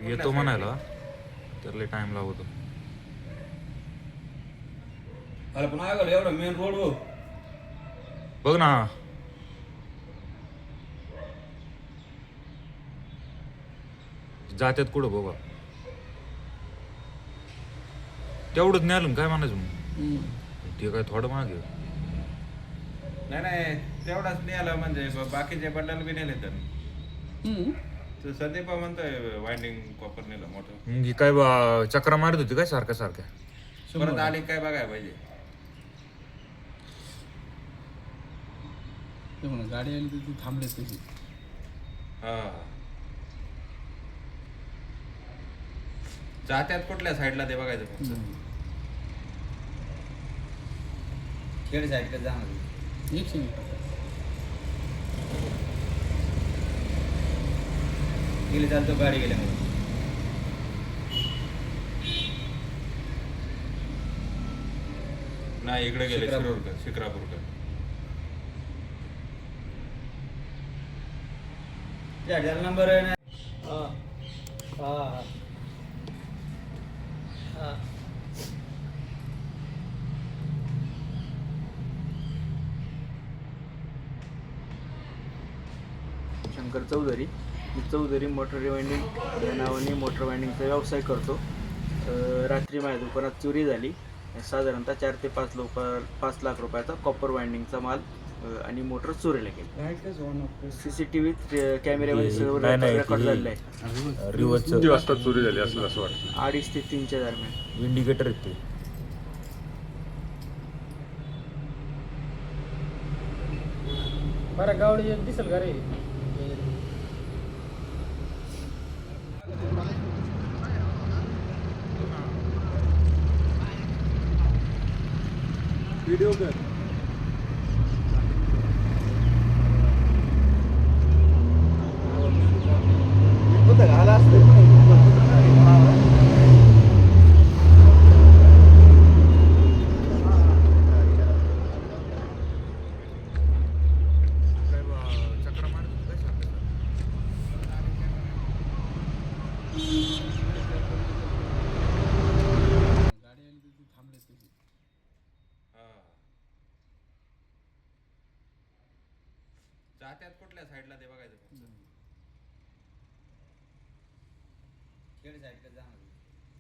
येतो म्हणायला तर लय टाइम लागतो. अरे पण आहे एवढं मेन रोड हो. बघ ना जात्यात कुठं बघा तेवढंच न्याल काय म्हणायचं मग ते काय थोडं मागे. नाही नाही तेवढाच नाही आला म्हणजे बाकीचे बंडल बी नेले तर संदीप म्हणतोय वाइंडिंग कॉपर नेलं मोठं. मग ही काय चक्रा मारत होती काय सारख्या सारख्या. परत आली काय बघायला पाहिजे. ते म्हणा गाडी आली तर ती थांबले तशी. हा जात्यात कुठल्या साईडला ते बघायचं फक्त. खेड साईडला जाणार एक गेले चालतो गाडी गेल्यामुळे. नाही इकडे गेले शिक्रापूरकर. नंबर आहे ना. शंकर चौधरी. मी चौधरी मोटर रिवाइंडिंग या नावाने मोटर वाइंडिंगचा व्यवसाय करतो. रात्री माझ्या दुकानात चोरी झाली. साधारणतः 4 ते 5 लाख रुपयाचा कॉपर वाइंडिंगचा माल आणि मोटर चोरीला गेली. CCTV कॅमेऱ्यामध्ये सर्व रेकॉर्ड झालेलं आहे. किती वाजता चोरी झाली असं वाटतं? 2:30 ते 3च्या दरम्यान. इंडिकेटर आहेत ते. बरं गावडी दिसेल का रे. व्हिडिओ कर. घाला चक्रा मारत होती काय सारख्या गाडी आली तर ती थांबले तशी. जात्यात कुठल्या साईडला ते बघायचं फक्त. खेड साईडला जाणार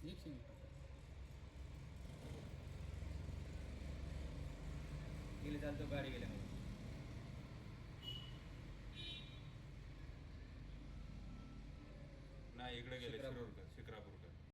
एक गेले चालतो गाडी गेल्यामुळे. नाही इकडे गेले शिरूरकर.